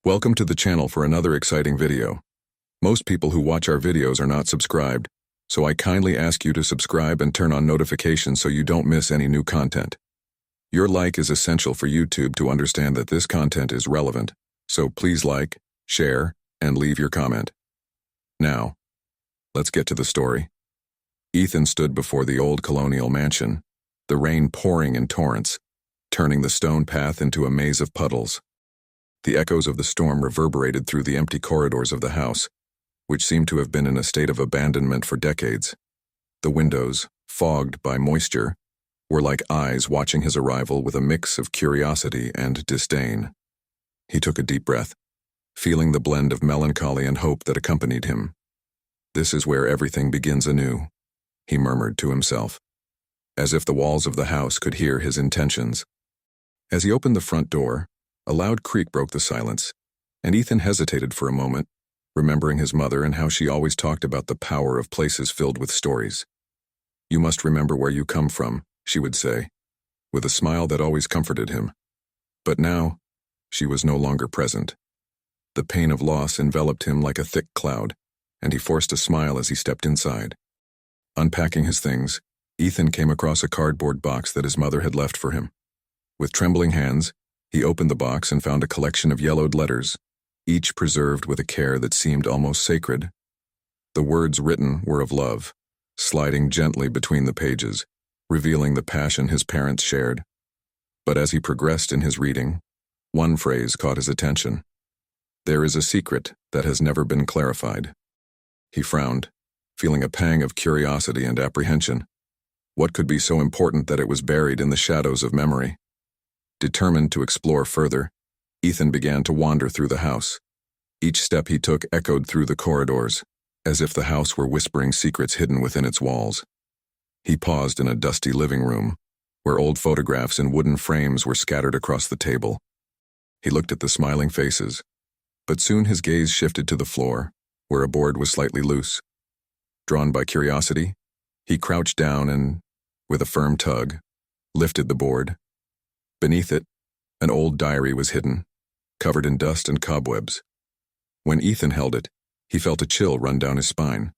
Welcome to the channel for another exciting video. Most people who watch our videos are not subscribed, so I kindly ask you to subscribe and turn on notifications so you don't miss any new content. Your like is essential for YouTube to understand that this content is relevant, so please like, share, and leave your comment. Now, let's get to the story. Ethan stood before the old colonial mansion, the rain pouring in torrents, turning the stone path into a maze of puddles. The echoes of the storm reverberated through the empty corridors of the house, which seemed to have been in a state of abandonment for decades. The windows, fogged by moisture, were like eyes watching his arrival with a mix of curiosity and disdain. He took a deep breath, feeling the blend of melancholy and hope that accompanied him. "This is where everything begins anew," he murmured to himself, as if the walls of the house could hear his intentions. As he opened the front door, a loud creak broke the silence, and Ethan hesitated for a moment, remembering his mother and how she always talked about the power of places filled with stories. "You must remember where you come from," she would say, with a smile that always comforted him. But now, she was no longer present. The pain of loss enveloped him like a thick cloud, and he forced a smile as he stepped inside. Unpacking his things, Ethan came across a cardboard box that his mother had left for him. With trembling hands, he opened the box and found a collection of yellowed letters, each preserved with a care that seemed almost sacred. The words written were of love, sliding gently between the pages, revealing the passion his parents shared. But as he progressed in his reading, one phrase caught his attention. "There is a secret that has never been clarified." He frowned, feeling a pang of curiosity and apprehension. What could be so important that it was buried in the shadows of memory? Determined to explore further, Ethan began to wander through the house. Each step he took echoed through the corridors, as if the house were whispering secrets hidden within its walls. He paused in a dusty living room, where old photographs in wooden frames were scattered across the table. He looked at the smiling faces, but soon his gaze shifted to the floor, where a board was slightly loose. Drawn by curiosity, he crouched down and, with a firm tug, lifted the board. Beneath it, an old diary was hidden, covered in dust and cobwebs. When Ethan held it, he felt a chill run down his spine.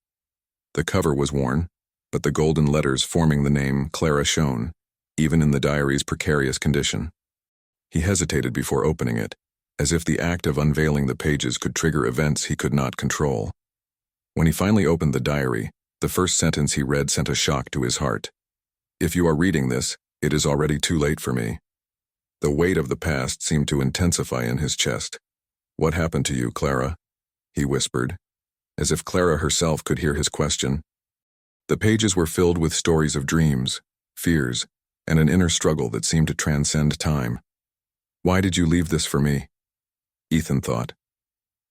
The cover was worn, but the golden letters forming the name Clara shone, even in the diary's precarious condition. He hesitated before opening it, as if the act of unveiling the pages could trigger events he could not control. When he finally opened the diary, the first sentence he read sent a shock to his heart. "If you are reading this, it is already too late for me." The weight of the past seemed to intensify in his chest. "What happened to you, Clara?" he whispered, as if Clara herself could hear his question. The pages were filled with stories of dreams, fears, and an inner struggle that seemed to transcend time. "Why did you leave this for me?" Ethan thought,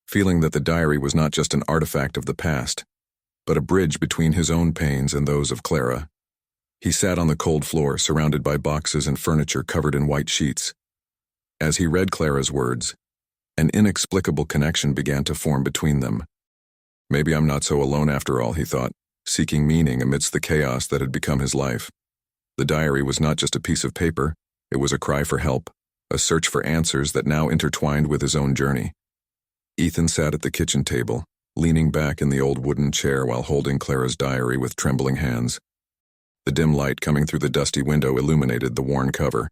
feeling that the diary was not just an artifact of the past, but a bridge between his own pains and those of Clara. He sat on the cold floor, surrounded by boxes and furniture covered in white sheets. As he read Clara's words, an inexplicable connection began to form between them. Maybe I'm not so alone after all, he thought, seeking meaning amidst the chaos that had become his life. The diary was not just a piece of paper, it was a cry for help, a search for answers that now intertwined with his own journey. Ethan sat at the kitchen table, leaning back in the old wooden chair while holding Clara's diary with trembling hands. The dim light coming through the dusty window illuminated the worn cover,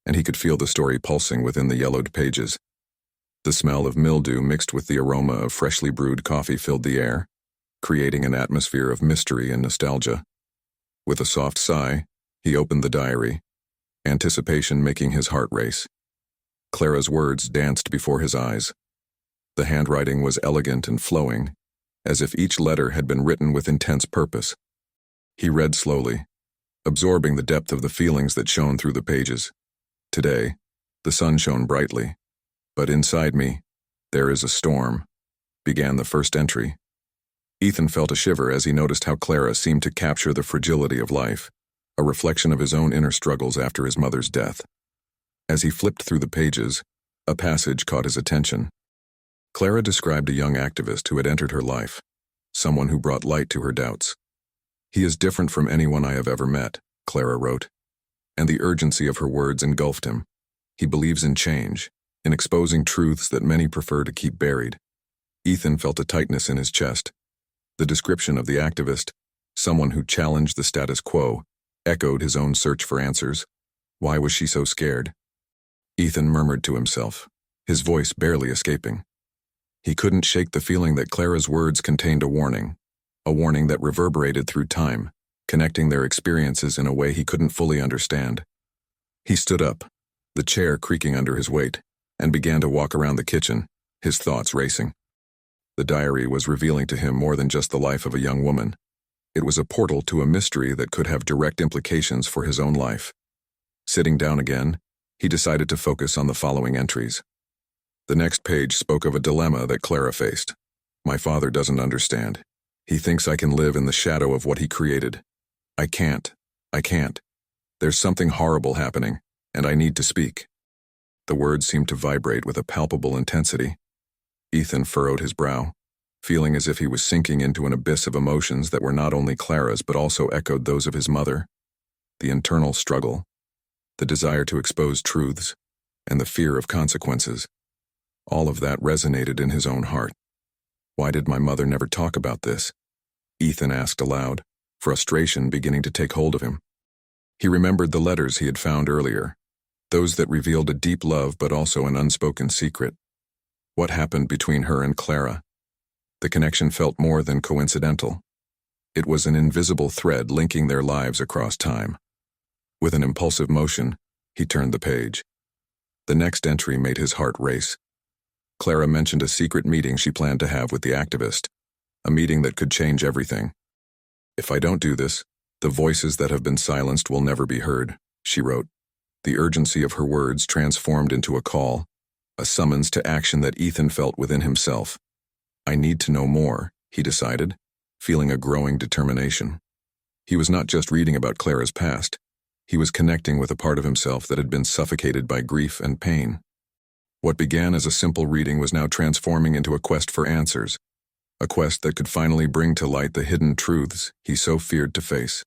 and he could feel the story pulsing within the yellowed pages. The smell of mildew mixed with the aroma of freshly brewed coffee filled the air, creating an atmosphere of mystery and nostalgia. With a soft sigh, he opened the diary, anticipation making his heart race. Clara's words danced before his eyes. The handwriting was elegant and flowing, as if each letter had been written with intense purpose. He read slowly, absorbing the depth of the feelings that shone through the pages. "Today, the sun shone brightly, but inside me, there is a storm," began the first entry. Ethan felt a shiver as he noticed how Clara seemed to capture the fragility of life, a reflection of his own inner struggles after his mother's death. As he flipped through the pages, a passage caught his attention. Clara described a young activist who had entered her life, someone who brought light to her doubts. "He is different from anyone I have ever met," Clara wrote, and the urgency of her words engulfed him. "He believes in change, in exposing truths that many prefer to keep buried. Ethan felt a tightness in his chest. The description of the activist, someone who challenged the status quo, echoed his own search for answers. Why was she so scared? Ethan murmured to himself, his voice barely escaping. He couldn't shake the feeling that Clara's words contained a warning that reverberated through time, connecting their experiences in a way he couldn't fully understand. He stood up, the chair creaking under his weight, and began to walk around the kitchen, his thoughts racing. The diary was revealing to him more than just the life of a young woman. It was a portal to a mystery that could have direct implications for his own life. Sitting down again, he decided to focus on the following entries. The next page spoke of a dilemma that Clara faced. My father doesn't understand. He thinks I can live in the shadow of what he created. I can't. There's something horrible happening, and I need to speak. The words seemed to vibrate with a palpable intensity. Ethan furrowed his brow, feeling as if he was sinking into an abyss of emotions that were not only Clara's but also echoed those of his mother. The internal struggle, the desire to expose truths, and the fear of consequences. All of that resonated in his own heart. Why did my mother never talk about this? Ethan asked aloud, frustration beginning to take hold of him. He remembered the letters he had found earlier, those that revealed a deep love but also an unspoken secret. What happened between her and Clara? The connection felt more than coincidental. It was an invisible thread linking their lives across time. With an impulsive motion, he turned the page. The next entry made his heart race. Clara mentioned a secret meeting she planned to have with the activist, a meeting that could change everything. If I don't do this, the voices that have been silenced will never be heard, she wrote. The urgency of her words transformed into a call, a summons to action that Ethan felt within himself. I need to know more, he decided, feeling a growing determination. He was not just reading about Clara's past. He was connecting with a part of himself that had been suffocated by grief and pain. What began as a simple reading was now transforming into a quest for answers, a quest that could finally bring to light the hidden truths he so feared to face.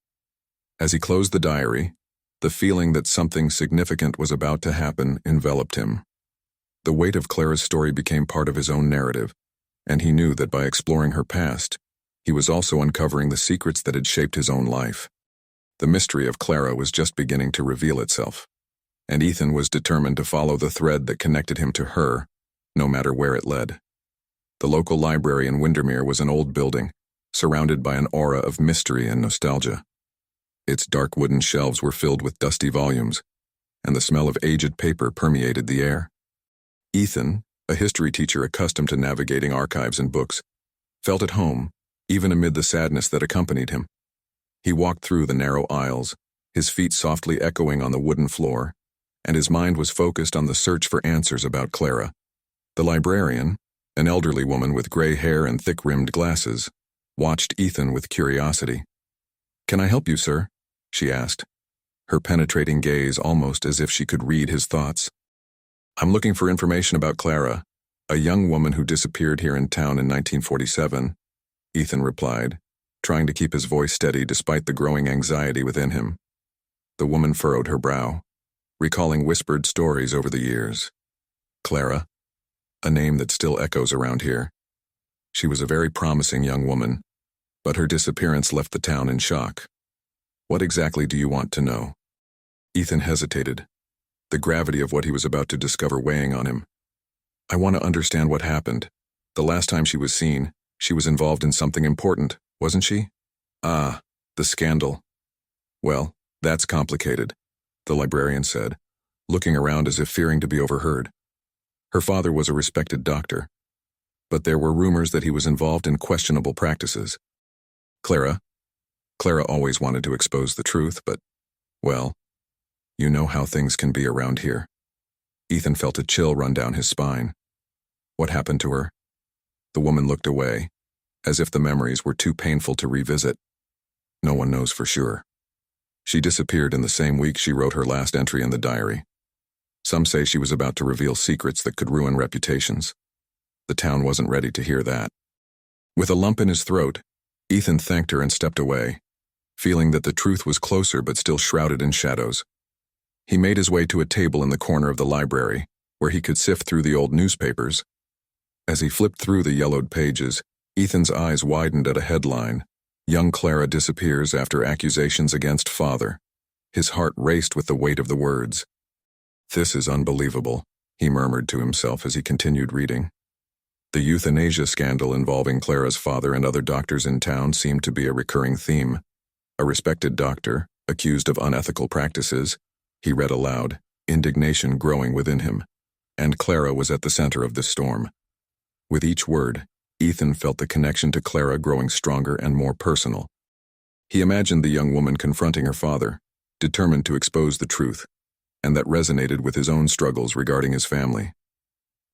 As he closed the diary, the feeling that something significant was about to happen enveloped him. The weight of Clara's story became part of his own narrative, and he knew that by exploring her past, he was also uncovering the secrets that had shaped his own life. The mystery of Clara was just beginning to reveal itself, and Ethan was determined to follow the thread that connected him to her, no matter where it led. The local library in Windermere was an old building, surrounded by an aura of mystery and nostalgia. Its dark wooden shelves were filled with dusty volumes, and the smell of aged paper permeated the air. Ethan, a history teacher accustomed to navigating archives and books, felt at home, even amid the sadness that accompanied him. He walked through the narrow aisles, his feet softly echoing on the wooden floor, and his mind was focused on the search for answers about Clara. The librarian, an elderly woman with gray hair and thick-rimmed glasses, watched Ethan with curiosity. "Can I help you, sir?" she asked, her penetrating gaze almost as if she could read his thoughts. "I'm looking for information about Clara, a young woman who disappeared here in town in 1947, Ethan replied, trying to keep his voice steady despite the growing anxiety within him. The woman furrowed her brow, recalling whispered stories over the years. Clara, a name that still echoes around here. She was a very promising young woman, but her disappearance left the town in shock. What exactly do you want to know? Ethan hesitated, the gravity of what he was about to discover weighing on him. I want to understand what happened. The last time she was seen, she was involved in something important, wasn't she? Ah, the scandal. Well, that's complicated, the librarian said, looking around as if fearing to be overheard. Her father was a respected doctor, but there were rumors that he was involved in questionable practices. Clara always wanted to expose the truth, but, well, you know how things can be around here. Ethan felt a chill run down his spine. What happened to her? The woman looked away, as if the memories were too painful to revisit. No one knows for sure. She disappeared in the same week she wrote her last entry in the diary. Some say she was about to reveal secrets that could ruin reputations. The town wasn't ready to hear that. With a lump in his throat, Ethan thanked her and stepped away, feeling that the truth was closer but still shrouded in shadows. He made his way to a table in the corner of the library, where he could sift through the old newspapers. As he flipped through the yellowed pages, Ethan's eyes widened at a headline: "Young Clara disappears after accusations against father." His heart raced with the weight of the words. "This is unbelievable," he murmured to himself as he continued reading. The euthanasia scandal involving Clara's father and other doctors in town seemed to be a recurring theme. A respected doctor, accused of unethical practices, he read aloud, indignation growing within him. And Clara was at the center of this storm. With each word, Ethan felt the connection to Clara growing stronger and more personal. He imagined the young woman confronting her father, determined to expose the truth, and that resonated with his own struggles regarding his family.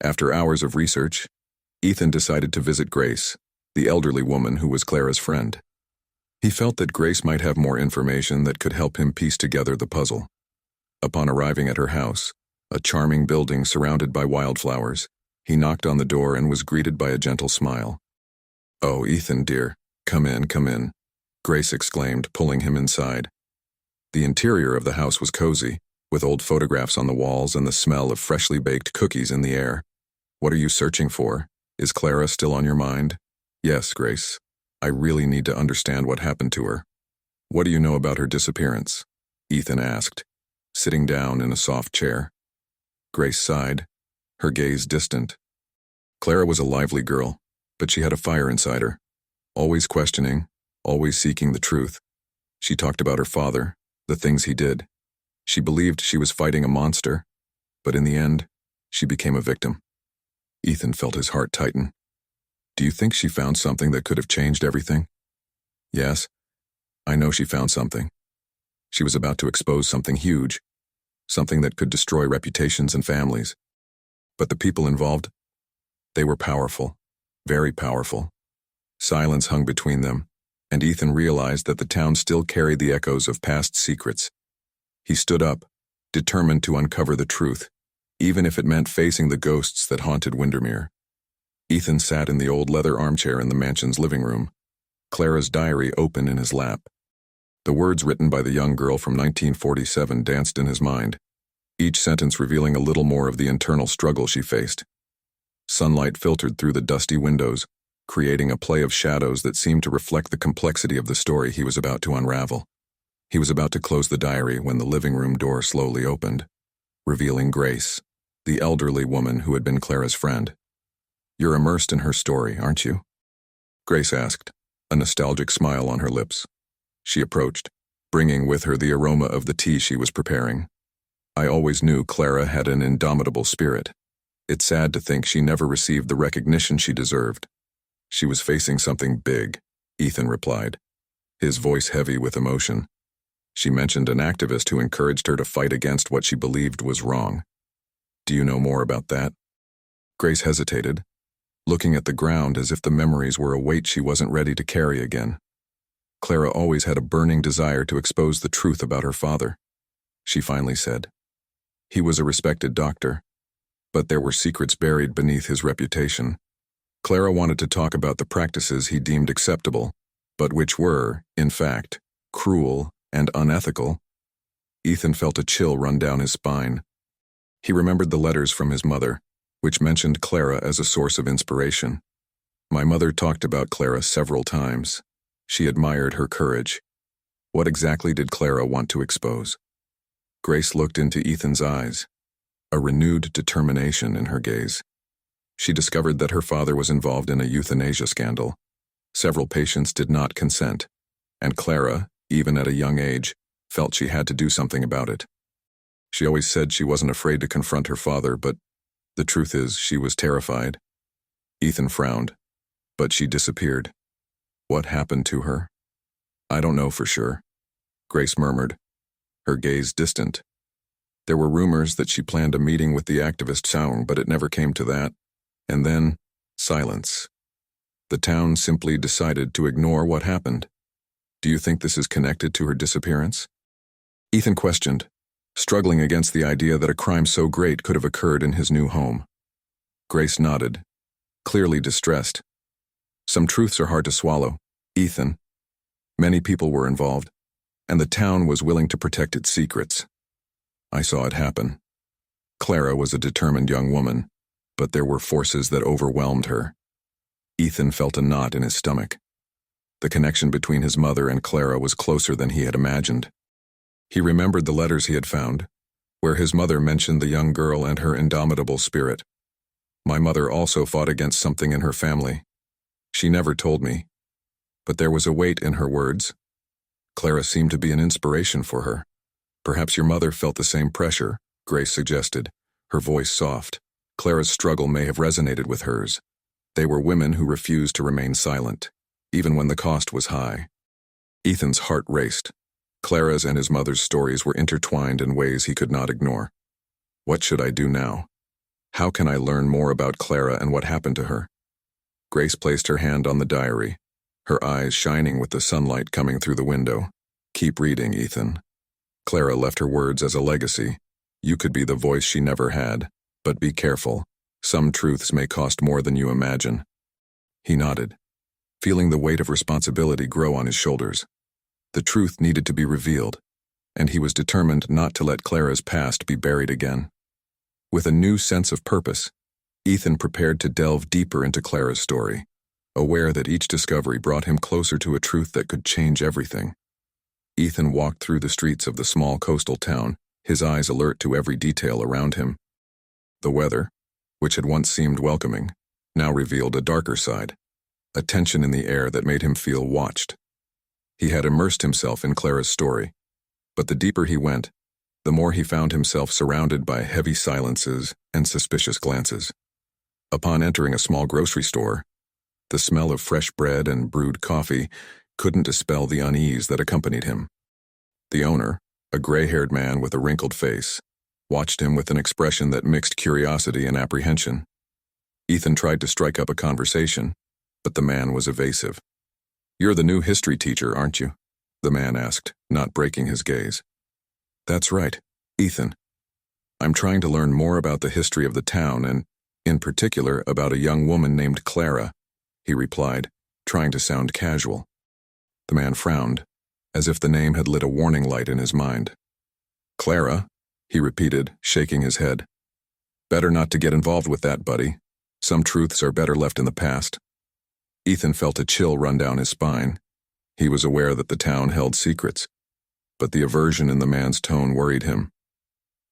After hours of research, Ethan decided to visit Grace, the elderly woman who was Clara's friend. He felt that Grace might have more information that could help him piece together the puzzle. Upon arriving at her house, a charming building surrounded by wildflowers, he knocked on the door and was greeted by a gentle smile. "Oh, Ethan, dear, come in," Grace exclaimed, pulling him inside. The interior of the house was cozy, with old photographs on the walls and the smell of freshly baked cookies in the air. "What are you searching for? Is Clara still on your mind?" "Yes, Grace. I really need to understand what happened to her." "What do you know about her disappearance?" Ethan asked, sitting down in a soft chair. Grace sighed, her gaze distant. Clara was a lively girl, but she had a fire inside her, always questioning, always seeking the truth. She talked about her father, the things he did. She believed she was fighting a monster, but in the end, she became a victim. Ethan felt his heart tighten. "Do you think she found something that could have changed everything?" "Yes, I know she found something. She was about to expose something huge, something that could destroy reputations and families. But the people involved, they were powerful, very powerful." Silence hung between them, and Ethan realized that the town still carried the echoes of past secrets. He stood up, determined to uncover the truth, even if it meant facing the ghosts that haunted Windermere. Ethan sat in the old leather armchair in the mansion's living room, Clara's diary open in his lap. The words written by the young girl from 1947 danced in his mind, each sentence revealing a little more of the internal struggle she faced. Sunlight filtered through the dusty windows, creating a play of shadows that seemed to reflect the complexity of the story he was about to unravel. He was about to close the diary when the living room door slowly opened, revealing Grace, the elderly woman who had been Clara's friend. "You're immersed in her story, aren't you?" Grace asked, a nostalgic smile on her lips. She approached, bringing with her the aroma of the tea she was preparing. "I always knew Clara had an indomitable spirit. It's sad to think she never received the recognition she deserved." "She was facing something big," Ethan replied, his voice heavy with emotion. "She mentioned an activist who encouraged her to fight against what she believed was wrong. Do you know more about that?" Grace hesitated, looking at the ground as if the memories were a weight she wasn't ready to carry again. Clara always had a burning desire to expose the truth about her father. She finally said, "He was a respected doctor, but there were secrets buried beneath his reputation." Clara wanted to talk about the practices he deemed acceptable, but which were, in fact, cruel and unethical. Ethan felt a chill run down his spine. He remembered the letters from his mother, which mentioned Clara as a source of inspiration. "My mother talked about Clara several times. She admired her courage." What exactly did Clara want to expose? Grace looked into Ethan's eyes, a renewed determination in her gaze. She discovered that her father was involved in a euthanasia scandal. Several patients did not consent, and Clara, even at a young age, felt she had to do something about it. She always said she wasn't afraid to confront her father, but the truth is she was terrified. Ethan frowned, but she disappeared. What happened to her? "I don't know for sure," Grace murmured, her gaze distant. "There were rumors that she planned a meeting with the activist Sound, but it never came to that. And then, silence. The town simply decided to ignore what happened. Do you think this is connected to her disappearance?" Ethan questioned, struggling against the idea that a crime so great could have occurred in his new home. Grace nodded, clearly distressed. "Some truths are hard to swallow, Ethan. Many people were involved, and the town was willing to protect its secrets. I saw it happen. Clara was a determined young woman, but there were forces that overwhelmed her. Ethan felt a knot in his stomach. The connection between his mother and Clara was closer than he had imagined. He remembered the letters he had found, where his mother mentioned the young girl and her indomitable spirit. My mother also fought against something in her family. She never told me, but there was a weight in her words. Clara seemed to be an inspiration for her. Perhaps your mother felt the same pressure, Grace suggested, her voice soft. Clara's struggle may have resonated with hers. They were women who refused to remain silent, even when the cost was high. Ethan's heart raced. Clara's and his mother's stories were intertwined in ways he could not ignore. What should I do now? How can I learn more about Clara and what happened to her? Grace placed her hand on the diary, her eyes shining with the sunlight coming through the window. Keep reading, Ethan. Clara left her words as a legacy. You could be the voice she never had, but be careful. Some truths may cost more than you imagine. He nodded, feeling the weight of responsibility grow on his shoulders. The truth needed to be revealed, and he was determined not to let Clara's past be buried again. With a new sense of purpose, Ethan prepared to delve deeper into Clara's story, aware that each discovery brought him closer to a truth that could change everything. Ethan walked through the streets of the small coastal town, his eyes alert to every detail around him. The weather, which had once seemed welcoming, now revealed a darker side, a tension in the air that made him feel watched. He had immersed himself in Clara's story, but the deeper he went, the more he found himself surrounded by heavy silences and suspicious glances. Upon entering a small grocery store, the smell of fresh bread and brewed coffee couldn't dispel the unease that accompanied him. The owner, a gray-haired man with a wrinkled face, watched him with an expression that mixed curiosity and apprehension. Ethan tried to strike up a conversation, but the man was evasive. "You're the new history teacher, aren't you?" the man asked, not breaking his gaze. "That's right, Ethan. I'm trying to learn more about the history of the town and, in particular, about a young woman named Clara," he replied, trying to sound casual. The man frowned, as if the name had lit a warning light in his mind. "Clara?" he repeated, shaking his head. "Better not to get involved with that, buddy. Some truths are better left in the past." Ethan felt a chill run down his spine. He was aware that the town held secrets, but the aversion in the man's tone worried him.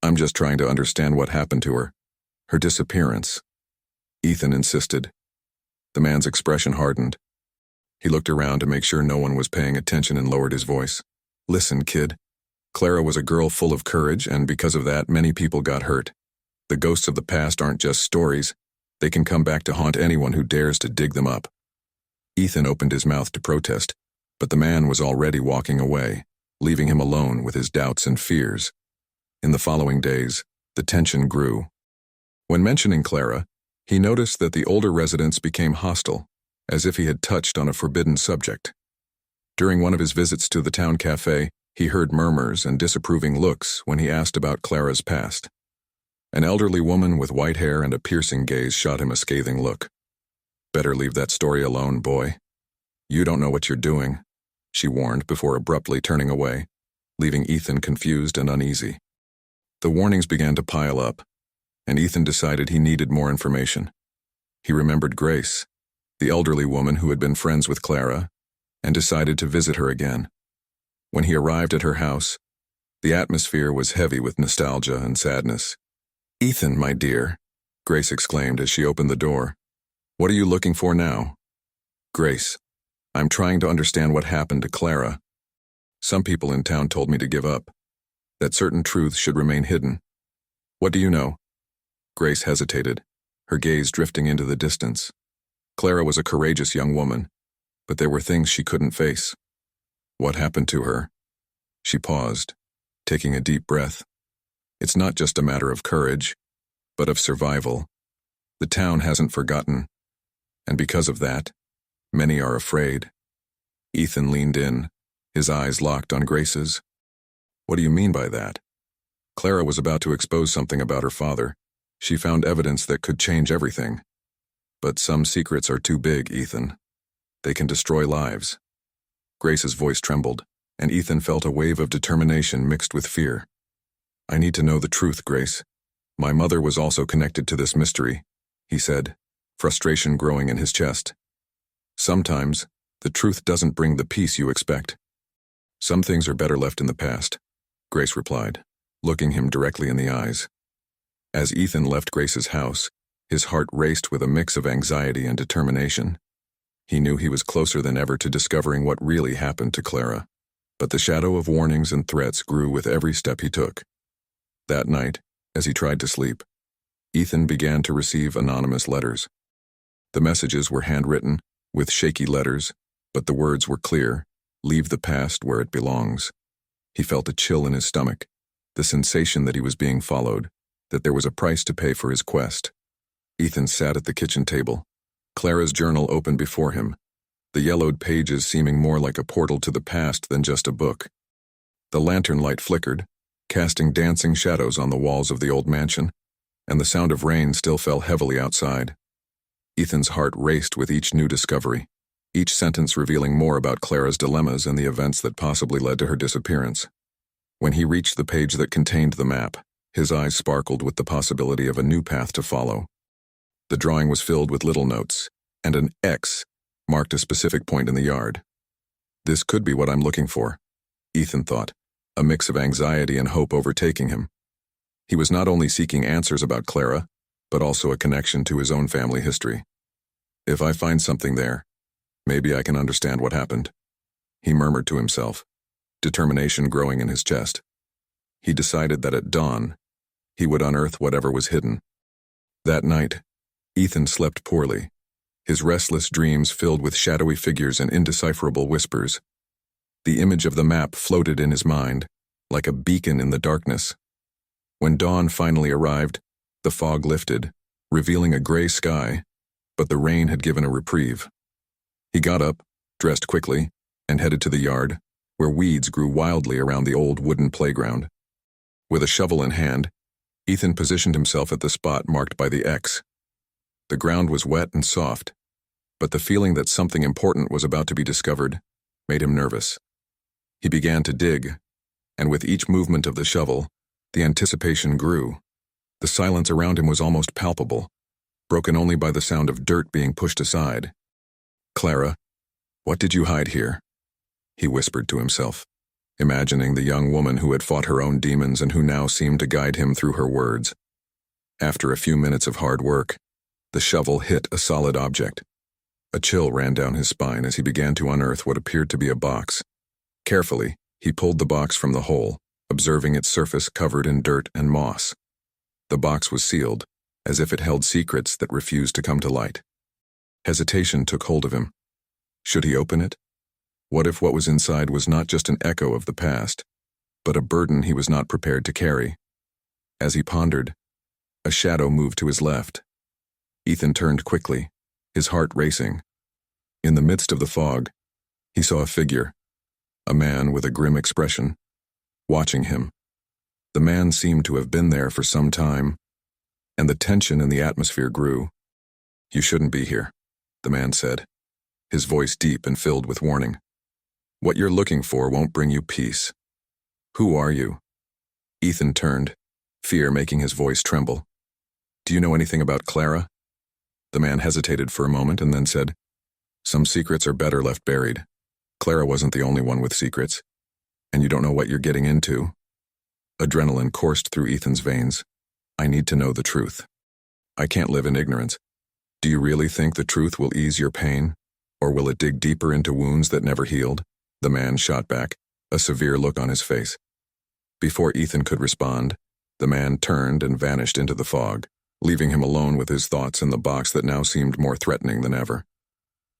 "I'm just trying to understand what happened to her. Her disappearance," Ethan insisted. The man's expression hardened. He looked around to make sure no one was paying attention and lowered his voice. "Listen, kid. Clara was a girl full of courage, and because of that, many people got hurt. The ghosts of the past aren't just stories. They can come back to haunt anyone who dares to dig them up." Ethan opened his mouth to protest, but the man was already walking away, leaving him alone with his doubts and fears. In the following days, the tension grew. When mentioning Clara, he noticed that the older residents became hostile, as if he had touched on a forbidden subject. During one of his visits to the town cafe, he heard murmurs and disapproving looks when he asked about Clara's past. An elderly woman with white hair and a piercing gaze shot him a scathing look. "Better leave that story alone, boy. You don't know what you're doing," she warned before abruptly turning away, leaving Ethan confused and uneasy. The warnings began to pile up, and Ethan decided he needed more information. He remembered Grace, the elderly woman who had been friends with Clara, and decided to visit her again. When he arrived at her house, the atmosphere was heavy with nostalgia and sadness. "Ethan, my dear," Grace exclaimed as she opened the door. "What are you looking for now?" "Grace, I'm trying to understand what happened to Clara. Some people in town told me to give up, that certain truths should remain hidden. What do you know?" Grace hesitated, her gaze drifting into the distance. Clara was a courageous young woman, but there were things she couldn't face. "What happened to her?" She paused, taking a deep breath. "It's not just a matter of courage, but of survival. The town hasn't forgotten, and because of that, many are afraid." Ethan leaned in, his eyes locked on Grace's. "What do you mean by that?" Clara was about to expose something about her father. She found evidence that could change everything. "But some secrets are too big, Ethan. They can destroy lives." Grace's voice trembled, and Ethan felt a wave of determination mixed with fear. "I need to know the truth, Grace. My mother was also connected to this mystery, he said, frustration growing in his chest. Sometimes, the truth doesn't bring the peace you expect. Some things are better left in the past, Grace replied, looking him directly in the eyes. As Ethan left Grace's house, his heart raced with a mix of anxiety and determination. He knew he was closer than ever to discovering what really happened to Clara, but the shadow of warnings and threats grew with every step he took. That night, as he tried to sleep, Ethan began to receive anonymous letters. The messages were handwritten, with shaky letters, but the words were clear: leave the past where it belongs. He felt a chill in his stomach, the sensation that he was being followed, that there was a price to pay for his quest. Ethan sat at the kitchen table, Clara's journal open before him, the yellowed pages seeming more like a portal to the past than just a book. The lantern light flickered, casting dancing shadows on the walls of the old mansion, and the sound of rain still fell heavily outside. Ethan's heart raced with each new discovery, each sentence revealing more about Clara's dilemmas and the events that possibly led to her disappearance. When he reached the page that contained the map, his eyes sparkled with the possibility of a new path to follow. The drawing was filled with little notes, and an X marked a specific point in the yard. This could be what I'm looking for, Ethan thought, a mix of anxiety and hope overtaking him. He was not only seeking answers about Clara, but also a connection to his own family history. If I find something there, maybe I can understand what happened, he murmured to himself, determination growing in his chest. He decided that at dawn, he would unearth whatever was hidden. That night, Ethan slept poorly, his restless dreams filled with shadowy figures and indecipherable whispers. The image of the map floated in his mind, like a beacon in the darkness. When dawn finally arrived, the fog lifted, revealing a gray sky, but the rain had given a reprieve. He got up, dressed quickly, and headed to the yard, where weeds grew wildly around the old wooden playground. With a shovel in hand, Ethan positioned himself at the spot marked by the X. The ground was wet and soft, but the feeling that something important was about to be discovered made him nervous. He began to dig, and with each movement of the shovel, the anticipation grew. The silence around him was almost palpable, broken only by the sound of dirt being pushed aside. "Clara, what did you hide here?" he whispered to himself, imagining the young woman who had fought her own demons and who now seemed to guide him through her words. After a few minutes of hard work, the shovel hit a solid object. A chill ran down his spine as he began to unearth what appeared to be a box. Carefully, he pulled the box from the hole, observing its surface covered in dirt and moss. The box was sealed, as if it held secrets that refused to come to light. Hesitation took hold of him. Should he open it? What if what was inside was not just an echo of the past, but a burden he was not prepared to carry? As he pondered, a shadow moved to his left. Ethan turned quickly, his heart racing. In the midst of the fog, he saw a figure, a man with a grim expression, watching him. The man seemed to have been there for some time, and the tension in the atmosphere grew. "You shouldn't be here," the man said, his voice deep and filled with warning. "What you're looking for won't bring you peace." "Who are you?" Ethan turned, fear making his voice tremble. "Do you know anything about Clara?" The man hesitated for a moment and then said, "Some secrets are better left buried. Clara wasn't the only one with secrets, and you don't know what you're getting into." Adrenaline coursed through Ethan's veins. "I need to know the truth. I can't live in ignorance. Do you really think the truth will ease your pain, or will it dig deeper into wounds that never healed?" The man shot back, a severe look on his face. Before Ethan could respond, the man turned and vanished into the fog, leaving him alone with his thoughts and the box that now seemed more threatening than ever.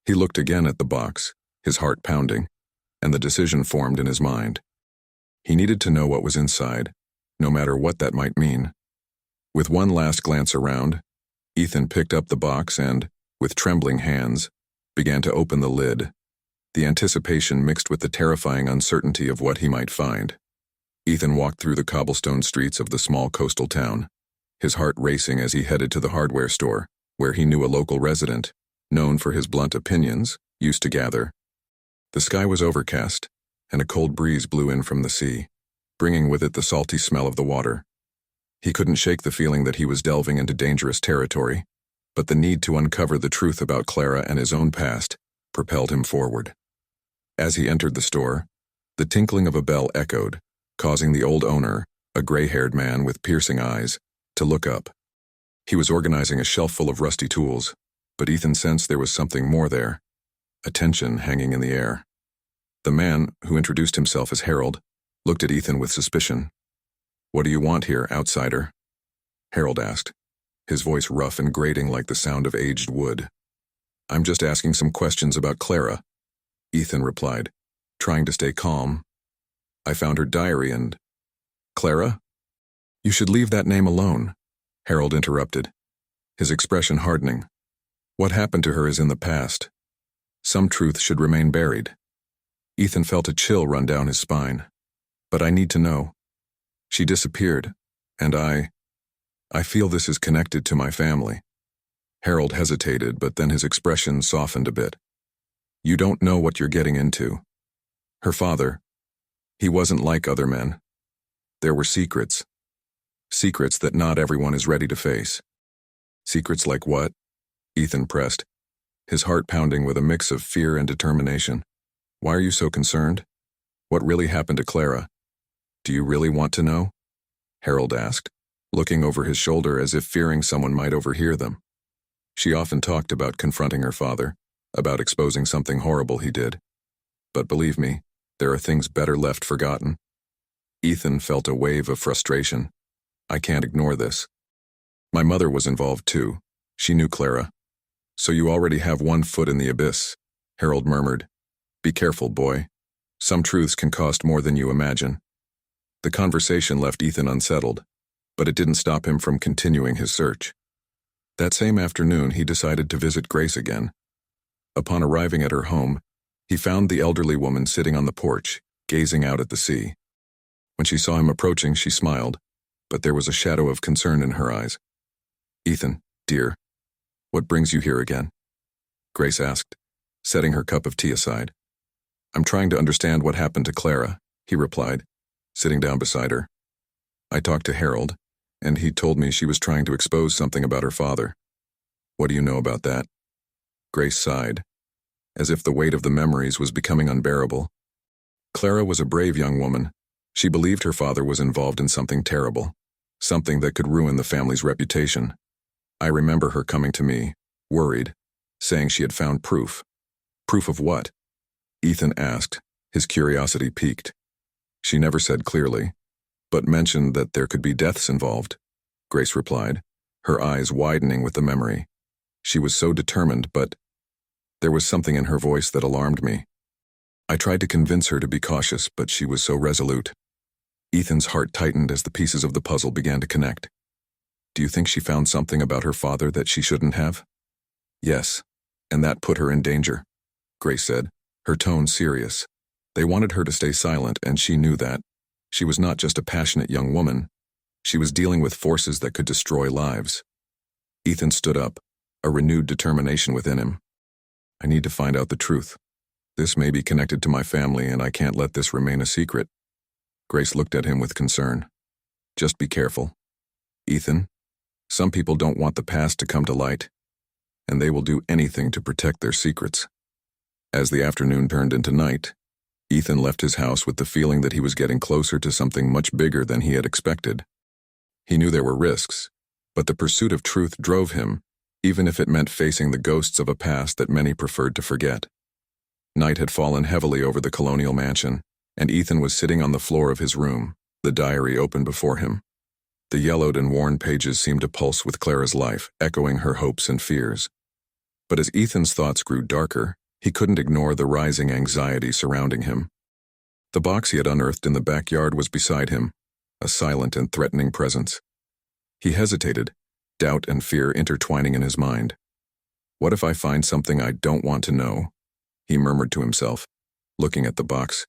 He looked again at the box, his heart pounding, and the decision formed in his mind. He needed to know what was inside, no matter what that might mean. With one last glance around, Ethan picked up the box and, with trembling hands, began to open the lid, the anticipation mixed with the terrifying uncertainty of what he might find. Ethan walked through the cobblestone streets of the small coastal town, his heart racing as he headed to the hardware store, where he knew a local resident, known for his blunt opinions, used to gather. The sky was overcast, and a cold breeze blew in from the sea, bringing with it the salty smell of the water. He couldn't shake the feeling that he was delving into dangerous territory, but the need to uncover the truth about Clara and his own past propelled him forward. As he entered the store, the tinkling of a bell echoed, causing the old owner, a gray-haired man with piercing eyes, to look up. He was organizing a shelf full of rusty tools, but Ethan sensed there was something more there, a tension hanging in the air. The man, who introduced himself as Harold, looked at Ethan with suspicion. "What do you want here, outsider?" Harold asked, his voice rough and grating like the sound of aged wood. "I'm just asking some questions about Clara," Ethan replied, trying to stay calm. "I found her diary and—" "Clara? You should leave that name alone," Harold interrupted, his expression hardening. "What happened to her is in the past. Some truth should remain buried." Ethan felt a chill run down his spine. "But I need to know. She disappeared, and I feel this is connected to my family." Harold hesitated, but then his expression softened a bit. "You don't know what you're getting into. Her father, he wasn't like other men. There were secrets. Secrets that not everyone is ready to face." "Secrets like what?" Ethan pressed, his heart pounding with a mix of fear and determination. "Why are you so concerned? What really happened to Clara? Do you really want to know?" Harold asked, looking over his shoulder as if fearing someone might overhear them. She often talked about confronting her father, about exposing something horrible he did. But believe me, there are things better left forgotten. Ethan felt a wave of frustration. "I can't ignore this. My mother was involved too. She knew Clara." "So you already have one foot in the abyss," Harold murmured. "Be careful, boy. Some truths can cost more than you imagine." The conversation left Ethan unsettled, but it didn't stop him from continuing his search. That same afternoon, he decided to visit Grace again. Upon arriving at her home, he found the elderly woman sitting on the porch, gazing out at the sea. When she saw him approaching, she smiled, but there was a shadow of concern in her eyes. "Ethan, dear, what brings you here again?" Grace asked, setting her cup of tea aside. "I'm trying to understand what happened to Clara," he replied, sitting down beside her. "I talked to Harold, and he told me she was trying to expose something about her father. What do you know about that?" Grace sighed, as if the weight of the memories was becoming unbearable. Clara was a brave young woman. She believed her father was involved in something terrible, something that could ruin the family's reputation. I remember her coming to me, worried, saying she had found proof. "Proof of what?" Ethan asked, his curiosity piqued. "She never said clearly, but mentioned that there could be deaths involved," Grace replied, her eyes widening with the memory. She was so determined, but there was something in her voice that alarmed me. I tried to convince her to be cautious, but she was so resolute. Ethan's heart tightened as the pieces of the puzzle began to connect. "Do you think she found something about her father that she shouldn't have?" "Yes, and that put her in danger," Grace said, her tone serious. They wanted her to stay silent, and she knew that. She was not just a passionate young woman. She was dealing with forces that could destroy lives. Ethan stood up, a renewed determination within him. "I need to find out the truth. This may be connected to my family, and I can't let this remain a secret." Grace looked at him with concern. "Just be careful. Ethan, some people don't want the past to come to light, and they will do anything to protect their secrets." As the afternoon turned into night, Ethan left his house with the feeling that he was getting closer to something much bigger than he had expected. He knew there were risks, but the pursuit of truth drove him, even if it meant facing the ghosts of a past that many preferred to forget. Night had fallen heavily over the colonial mansion, and Ethan was sitting on the floor of his room, the diary open before him. The yellowed and worn pages seemed to pulse with Clara's life, echoing her hopes and fears. But as Ethan's thoughts grew darker, he couldn't ignore the rising anxiety surrounding him. The box he had unearthed in the backyard was beside him, a silent and threatening presence. He hesitated, doubt and fear intertwining in his mind. "What if I find something I don't want to know?" he murmured to himself, looking at the box.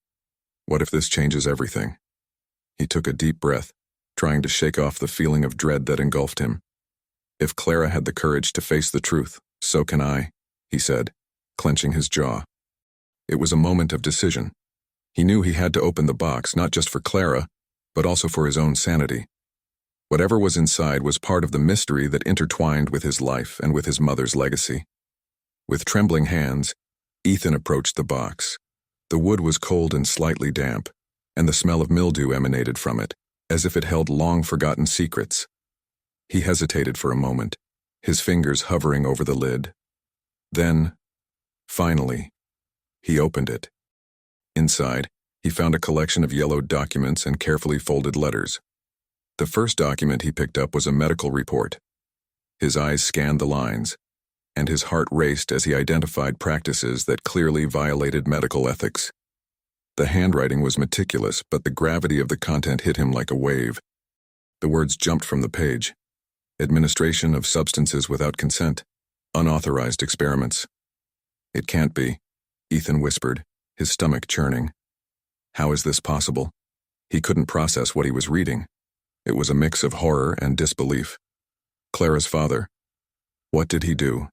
"What if this changes everything?" He took a deep breath, trying to shake off the feeling of dread that engulfed him. "If Clara had the courage to face the truth, so can I," he said, clenching his jaw. It was a moment of decision. He knew he had to open the box, not just for Clara, but also for his own sanity. Whatever was inside was part of the mystery that intertwined with his life and with his mother's legacy. With trembling hands, Ethan approached the box. The wood was cold and slightly damp, and the smell of mildew emanated from it, as if it held long-forgotten secrets. He hesitated for a moment, his fingers hovering over the lid. Then, finally, he opened it. Inside, he found a collection of yellowed documents and carefully folded letters. The first document he picked up was a medical report. His eyes scanned the lines, and his heart raced as he identified practices that clearly violated medical ethics. The handwriting was meticulous, but the gravity of the content hit him like a wave. The words jumped from the page. Administration of substances without consent. Unauthorized experiments. It can't be, Ethan whispered, his stomach churning. How is this possible? He couldn't process what he was reading. It was a mix of horror and disbelief. Clara's father. What did he do?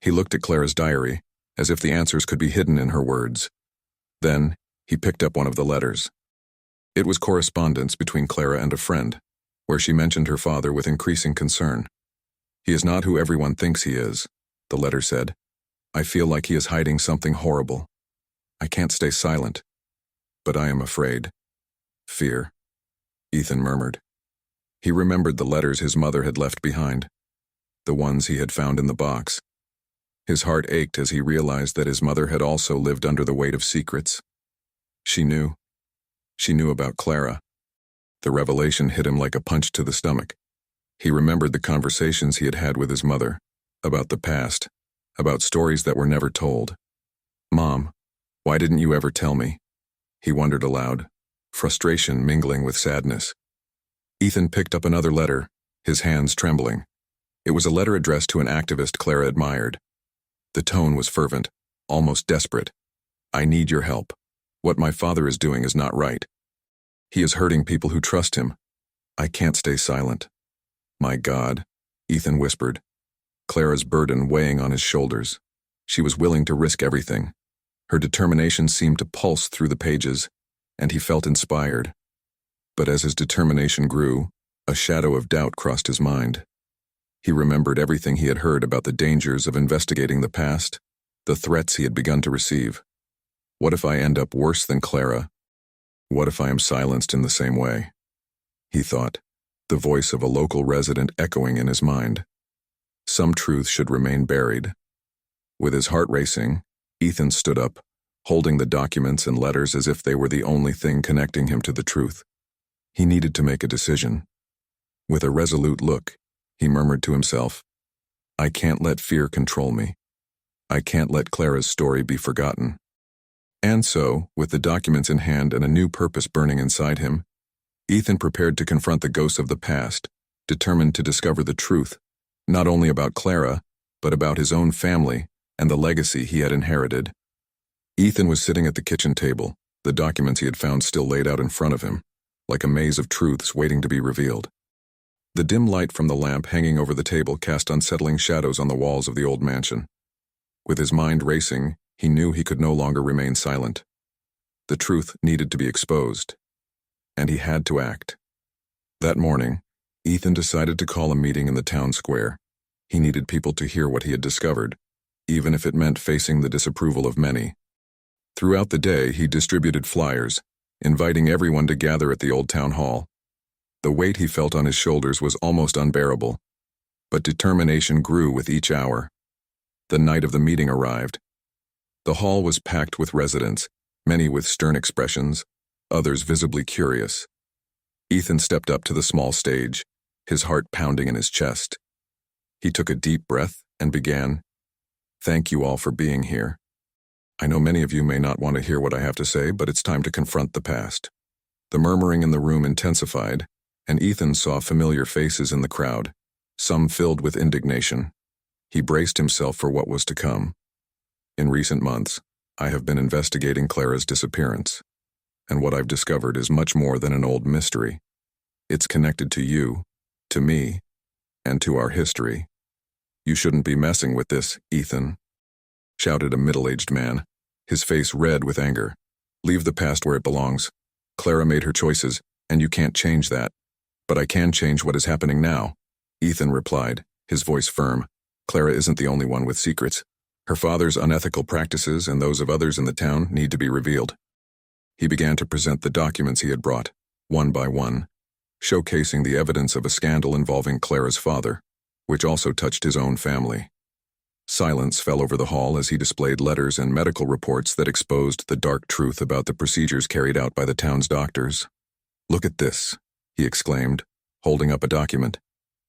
He looked at Clara's diary, as if the answers could be hidden in her words. Then, he picked up one of the letters. It was correspondence between Clara and a friend, where she mentioned her father with increasing concern. He is not who everyone thinks he is, the letter said. I feel like he is hiding something horrible. I can't stay silent, but I am afraid. Fear, Ethan murmured. He remembered the letters his mother had left behind, the ones he had found in the box. His heart ached as he realized that his mother had also lived under the weight of secrets. She knew. She knew about Clara. The revelation hit him like a punch to the stomach. He remembered the conversations he had had with his mother, about the past, about stories that were never told. Mom, why didn't you ever tell me? He wondered aloud, frustration mingling with sadness. Ethan picked up another letter, his hands trembling. It was a letter addressed to an activist Clara admired. The tone was fervent, almost desperate. I need your help. What my father is doing is not right. He is hurting people who trust him. I can't stay silent. My God, Ethan whispered, Clara's burden weighing on his shoulders. She was willing to risk everything. Her determination seemed to pulse through the pages, and he felt inspired. But as his determination grew, a shadow of doubt crossed his mind. He remembered everything he had heard about the dangers of investigating the past, the threats he had begun to receive. What if I end up worse than Clara? What if I am silenced in the same way? He thought, the voice of a local resident echoing in his mind. Some truth should remain buried. With his heart racing, Ethan stood up, holding the documents and letters as if they were the only thing connecting him to the truth. He needed to make a decision. With a resolute look, he murmured to himself, I can't let fear control me. I can't let Clara's story be forgotten. And so, with the documents in hand and a new purpose burning inside him, Ethan prepared to confront the ghosts of the past, determined to discover the truth, not only about Clara, but about his own family and the legacy he had inherited. Ethan was sitting at the kitchen table, the documents he had found still laid out in front of him, like a maze of truths waiting to be revealed. The dim light from the lamp hanging over the table cast unsettling shadows on the walls of the old mansion. With his mind racing, he knew he could no longer remain silent. The truth needed to be exposed, and he had to act. That morning, Ethan decided to call a meeting in the town square. He needed people to hear what he had discovered, even if it meant facing the disapproval of many. Throughout the day, he distributed flyers, inviting everyone to gather at the old town hall. The weight he felt on his shoulders was almost unbearable, but determination grew with each hour. The night of the meeting arrived. The hall was packed with residents, many with stern expressions, others visibly curious. Ethan stepped up to the small stage, his heart pounding in his chest. He took a deep breath and began, Thank you all for being here. I know many of you may not want to hear what I have to say, but it's time to confront the past. The murmuring in the room intensified, and Ethan saw familiar faces in the crowd, some filled with indignation. He braced himself for what was to come. In recent months, I have been investigating Clara's disappearance, and what I've discovered is much more than an old mystery. It's connected to you, to me, and to our history. You shouldn't be messing with this, Ethan, shouted a middle-aged man, his face red with anger. Leave the past where it belongs. Clara made her choices, and you can't change that. But I can change what is happening now, Ethan replied, his voice firm. Clara isn't the only one with secrets. Her father's unethical practices and those of others in the town need to be revealed. He began to present the documents he had brought, one by one, showcasing the evidence of a scandal involving Clara's father, which also touched his own family. Silence fell over the hall as he displayed letters and medical reports that exposed the dark truth about the procedures carried out by the town's doctors. "Look at this," he exclaimed, holding up a document.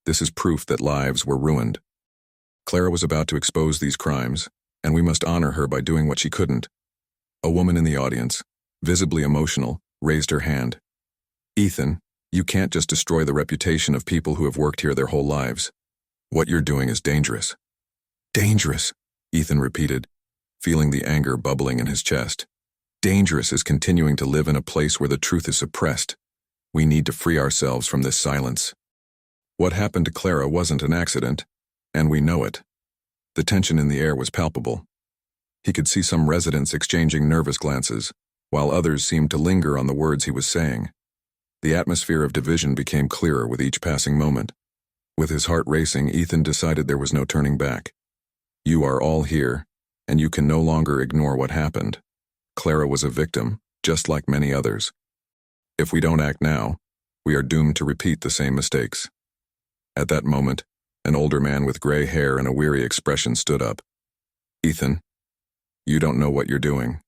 "This is proof that lives were ruined. Clara was about to expose these crimes, and we must honor her by doing what she couldn't." A woman in the audience, visibly emotional, raised her hand. "Ethan, you can't just destroy the reputation of people who have worked here their whole lives. What you're doing is dangerous." "Dangerous," Ethan repeated, feeling the anger bubbling in his chest. "Dangerous is continuing to live in a place where the truth is suppressed. We need to free ourselves from this silence. What happened to Clara wasn't an accident, and we know it." The tension in the air was palpable. He could see some residents exchanging nervous glances, while others seemed to linger on the words he was saying. The atmosphere of division became clearer with each passing moment. With his heart racing, Ethan decided there was no turning back. "You are all here, and you can no longer ignore what happened. Clara was a victim, just like many others. If we don't act now, we are doomed to repeat the same mistakes." At that moment, an older man with gray hair and a weary expression stood up. "Ethan, you don't know what you're doing.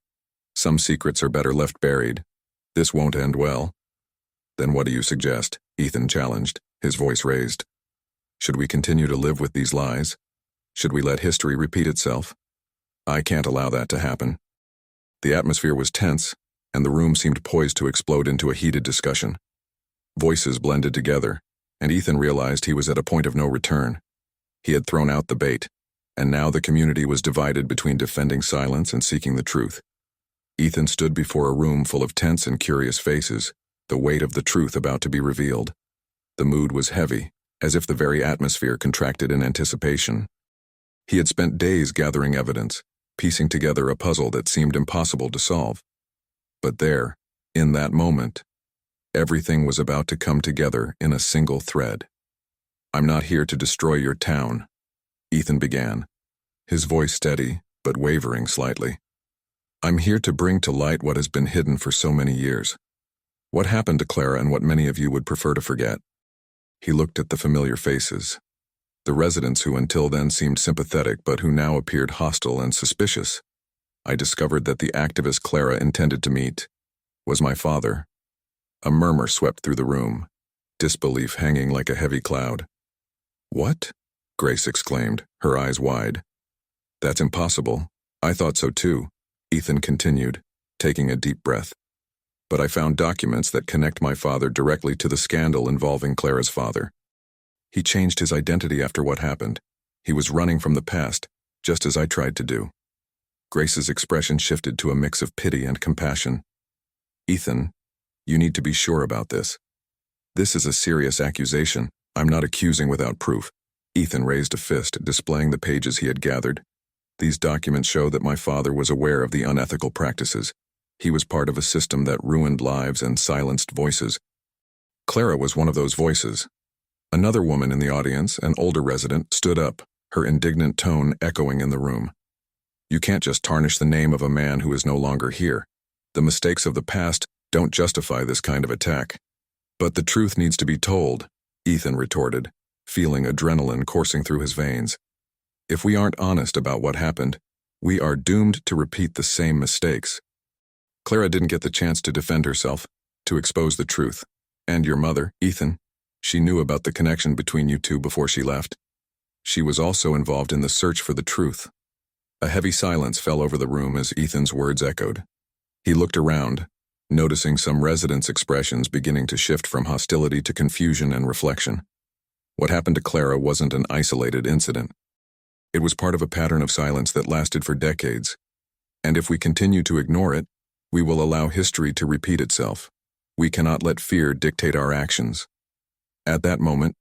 Some secrets are better left buried. This won't end well." "Then what do you suggest?" Ethan challenged, his voice raised. "Should we continue to live with these lies? Should we let history repeat itself? I can't allow that to happen." The atmosphere was tense, and the room seemed poised to explode into a heated discussion. Voices blended together, and Ethan realized he was at a point of no return. He had thrown out the bait, and now the community was divided between defending silence and seeking the truth. Ethan stood before a room full of tense and curious faces, the weight of the truth about to be revealed. The mood was heavy, as if the very atmosphere contracted in anticipation. He had spent days gathering evidence, piecing together a puzzle that seemed impossible to solve. But there, in that moment, everything was about to come together in a single thread. "I'm not here to destroy your town," Ethan began, his voice steady but wavering slightly. "I'm here to bring to light what has been hidden for so many years. What happened to Clara and what many of you would prefer to forget." He looked at the familiar faces, the residents who until then seemed sympathetic but who now appeared hostile and suspicious. "I discovered that the activist Clara intended to meet was my father." A murmur swept through the room, disbelief hanging like a heavy cloud. "What?" Grace exclaimed, her eyes wide. "That's impossible. I thought so too," Ethan continued, taking a deep breath. "But I found documents that connect my father directly to the scandal involving Clara's father. He changed his identity after what happened. He was running from the past, just as I tried to do." Grace's expression shifted to a mix of pity and compassion. "Ethan, you need to be sure about this. This is a serious accusation. I'm not accusing without proof." Ethan raised a fist, displaying the pages he had gathered. "These documents show that my father was aware of the unethical practices. He was part of a system that ruined lives and silenced voices. Clara was one of those voices." Another woman in the audience, an older resident, stood up, her indignant tone echoing in the room. "You can't just tarnish the name of a man who is no longer here. The mistakes of the past don't justify this kind of attack." "But the truth needs to be told," Ethan retorted, feeling adrenaline coursing through his veins. "If we aren't honest about what happened, we are doomed to repeat the same mistakes. Clara didn't get the chance to defend herself, to expose the truth. And your mother, Ethan, she knew about the connection between you two before she left. She was also involved in the search for the truth." A heavy silence fell over the room as Ethan's words echoed. He looked around, noticing some residents' expressions beginning to shift from hostility to confusion and reflection. What happened to Clara wasn't an isolated incident. It was part of a pattern of silence that lasted for decades. And if we continue to ignore it, we will allow history to repeat itself. We cannot let fear dictate our actions. At that moment,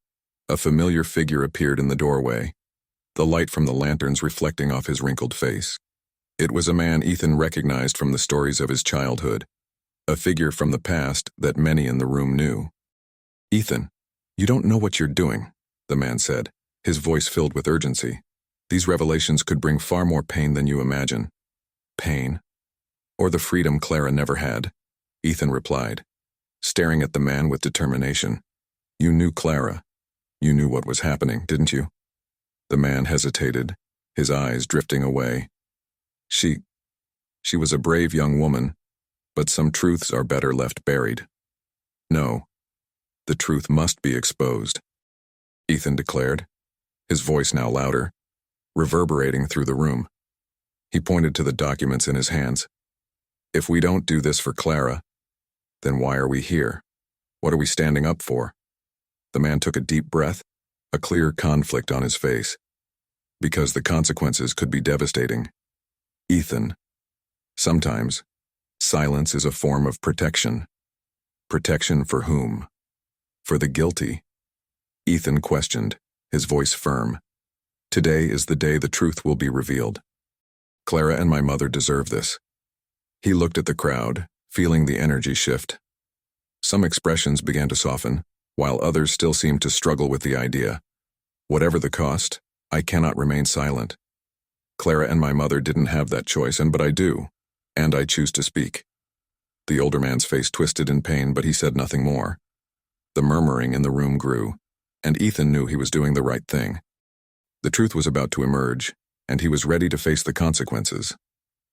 a familiar figure appeared in the doorway, the light from the lanterns reflecting off his wrinkled face. It was a man Ethan recognized from the stories of his childhood, a figure from the past that many in the room knew. "Ethan," You don't know what you're doing, the man said, his voice filled with urgency. These revelations could bring far more pain than you imagine. Pain? Or the freedom Clara never had? Ethan replied, staring at the man with determination. You knew Clara. You knew what was happening, didn't you? The man hesitated, his eyes drifting away. She was a brave young woman, but some truths are better left buried. No, the truth must be exposed, Ethan declared, his voice now louder, reverberating through the room. He pointed to the documents in his hands. If we don't do this for Clara, then why are we here? What are we standing up for? The man took a deep breath, a clear conflict on his face. Because the consequences could be devastating. Ethan, sometimes, silence is a form of protection. Protection for whom? For the guilty? Ethan questioned, his voice firm. Today is the day the truth will be revealed. Clara and my mother deserve this. He looked at the crowd, feeling the energy shift. Some expressions began to soften, while others still seemed to struggle with the idea. Whatever the cost, I cannot remain silent. Clara and my mother didn't have that choice, but I do, and I choose to speak. The older man's face twisted in pain, but he said nothing more. The murmuring in the room grew, and Ethan knew he was doing the right thing. The truth was about to emerge, and he was ready to face the consequences.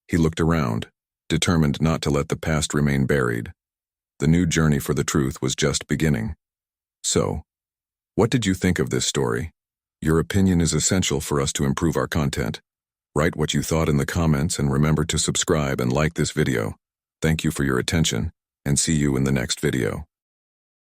He looked around, determined not to let the past remain buried. The new journey for the truth was just beginning. So, what did you think of this story? Your opinion is essential for us to improve our content. Write what you thought in the comments and remember to subscribe and like this video. Thank you for your attention, and see you in the next video.